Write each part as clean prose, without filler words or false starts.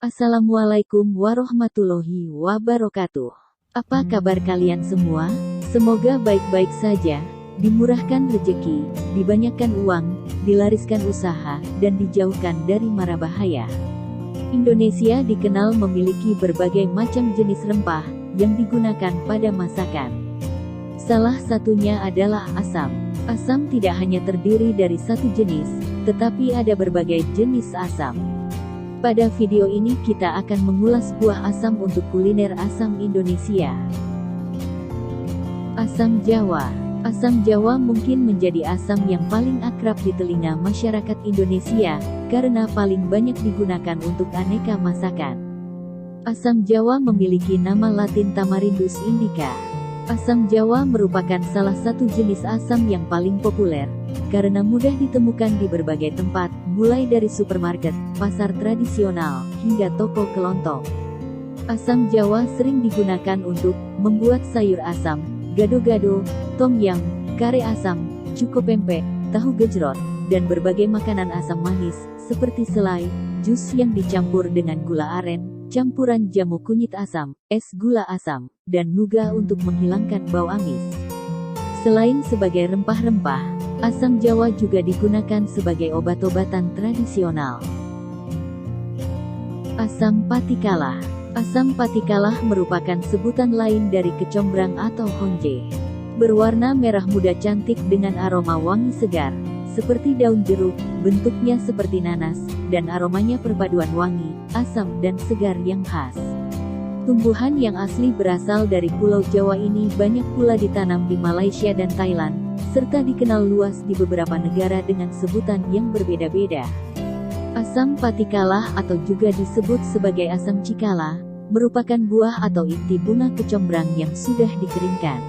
Assalamualaikum warahmatullahi wabarakatuh. Apa kabar kalian semua? Semoga baik-baik saja, dimurahkan rezeki, dibanyakkan uang, dilariskan usaha, dan dijauhkan dari mara bahaya. Indonesia dikenal memiliki berbagai macam jenis rempah yang digunakan pada masakan. Salah satunya adalah asam. Asam tidak hanya terdiri dari satu jenis, tetapi ada berbagai jenis asam. Pada video ini kita akan mengulas buah asam untuk kuliner asam Indonesia. Asam Jawa. Asam Jawa mungkin menjadi asam yang paling akrab di telinga masyarakat Indonesia, karena paling banyak digunakan untuk aneka masakan. Asam Jawa memiliki nama latin Tamarindus indica. Asam Jawa merupakan salah satu jenis asam yang paling populer, karena mudah ditemukan di berbagai tempat, mulai dari supermarket, pasar tradisional, hingga toko kelontong. Asam Jawa sering digunakan untuk membuat sayur asam, gado-gado, tom yum, kare asam, cuko pempek, tahu gejrot, dan berbagai makanan asam manis, seperti selai, jus yang dicampur dengan gula aren, campuran jamu kunyit asam, es gula asam, dan nuga untuk menghilangkan bau amis. Selain sebagai rempah-rempah, asam Jawa juga digunakan sebagai obat-obatan tradisional. Asam patikalah. Asam patikalah merupakan sebutan lain dari kecombrang atau honje. Berwarna merah muda cantik dengan aroma wangi segar, seperti daun jeruk, bentuknya seperti nanas, dan aromanya perpaduan wangi, asam dan segar yang khas. Tumbuhan yang asli berasal dari Pulau Jawa ini banyak pula ditanam di Malaysia dan Thailand, serta dikenal luas di beberapa negara dengan sebutan yang berbeda-beda. Asam patikalah atau juga disebut sebagai asam cikala, merupakan buah atau inti bunga kecombrang yang sudah dikeringkan.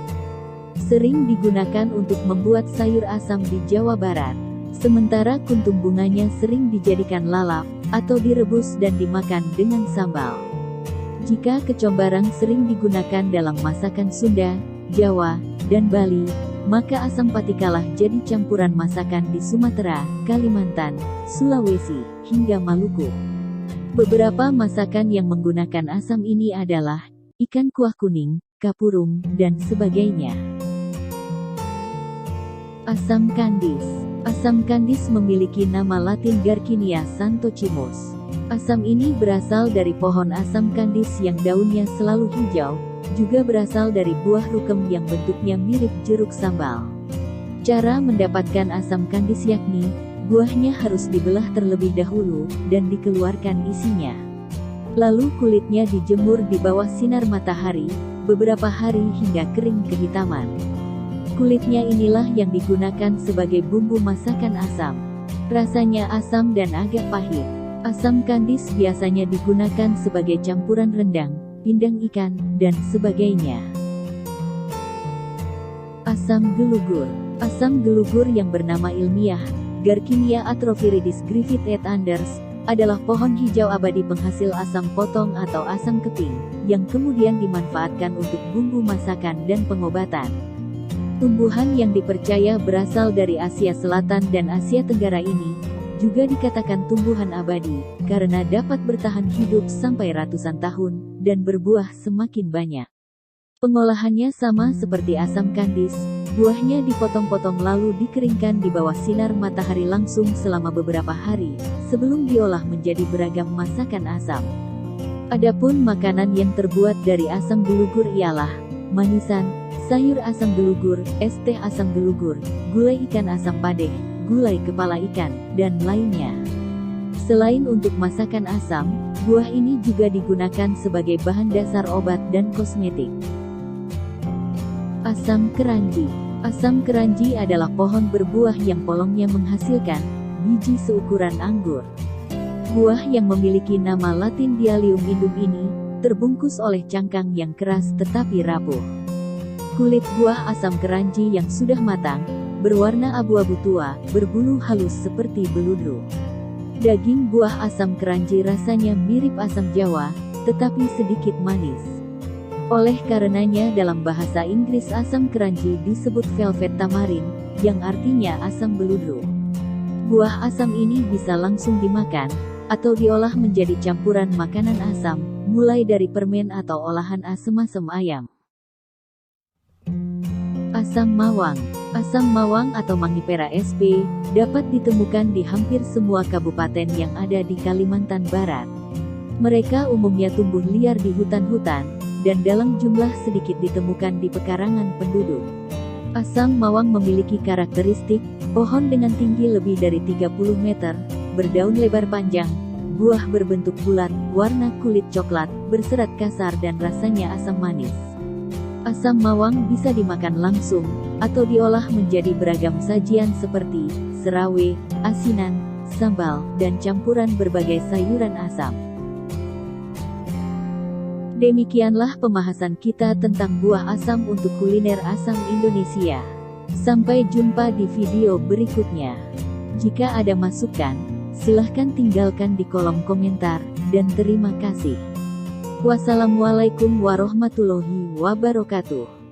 Sering digunakan untuk membuat sayur asam di Jawa Barat, sementara kuntum bunganya sering dijadikan lalap, atau direbus dan dimakan dengan sambal. Jika kecombrang sering digunakan dalam masakan Sunda, Jawa, dan Bali, maka asam patikalah jadi campuran masakan di Sumatera, Kalimantan, Sulawesi, hingga Maluku. Beberapa masakan yang menggunakan asam ini adalah ikan kuah kuning, kapurung, dan sebagainya. Asam kandis. Asam kandis memiliki nama latin Garcinia santochimus. Asam ini berasal dari pohon asam kandis yang daunnya selalu hijau, juga berasal dari buah rukem yang bentuknya mirip jeruk sambal. Cara mendapatkan asam kandis yakni, buahnya harus dibelah terlebih dahulu, dan dikeluarkan isinya. Lalu kulitnya dijemur di bawah sinar matahari, beberapa hari hingga kering kehitaman. Kulitnya inilah yang digunakan sebagai bumbu masakan asam. Rasanya asam dan agak pahit. Asam kandis biasanya digunakan sebagai campuran rendang, pindang ikan, dan sebagainya. Asam gelugur. Asam gelugur yang bernama ilmiah, Garcinia atrophiridis Griffith et Anders, adalah pohon hijau abadi penghasil asam potong atau asam keping, yang kemudian dimanfaatkan untuk bumbu masakan dan pengobatan. Tumbuhan yang dipercaya berasal dari Asia Selatan dan Asia Tenggara ini, juga dikatakan tumbuhan abadi, karena dapat bertahan hidup sampai ratusan tahun, dan berbuah semakin banyak. Pengolahannya sama seperti asam kandis, buahnya dipotong-potong lalu dikeringkan di bawah sinar matahari langsung selama beberapa hari, sebelum diolah menjadi beragam masakan asam. Adapun makanan yang terbuat dari asam gelugur ialah manisan, sayur asam gelugur, es teh asam gelugur, gulai ikan asam padeh, gulai kepala ikan, dan lainnya. Selain untuk masakan asam, buah ini juga digunakan sebagai bahan dasar obat dan kosmetik. Asam keranji. Asam keranji adalah pohon berbuah yang polongnya menghasilkan biji seukuran anggur. Buah yang memiliki nama latin Dialium indum ini, terbungkus oleh cangkang yang keras tetapi rapuh. Kulit buah asam keranji yang sudah matang, berwarna abu-abu tua, berbulu halus seperti beludru. Daging buah asam keranji rasanya mirip asam Jawa, tetapi sedikit manis. Oleh karenanya dalam bahasa Inggris asam keranji disebut velvet tamarin, yang artinya asam beludru. Buah asam ini bisa langsung dimakan, atau diolah menjadi campuran makanan asam, mulai dari permen atau olahan asam ayam. Asam mawang. Asam mawang atau Mangifera sp. dapat ditemukan di hampir semua kabupaten yang ada di Kalimantan Barat. Mereka umumnya tumbuh liar di hutan-hutan, dan dalam jumlah sedikit ditemukan di pekarangan penduduk. Asam mawang memiliki karakteristik, pohon dengan tinggi lebih dari 30 meter, berdaun lebar panjang, buah berbentuk bulat, warna kulit coklat, berserat kasar dan rasanya asam manis. Asam mawang bisa dimakan langsung, atau diolah menjadi beragam sajian seperti serawe, asinan, sambal, dan campuran berbagai sayuran asam. Demikianlah pembahasan kita tentang buah asam untuk kuliner asam Indonesia. Sampai jumpa di video berikutnya. Jika ada masukan, silahkan tinggalkan di kolom komentar, dan terima kasih. Wassalamualaikum warahmatullahi wabarakatuh.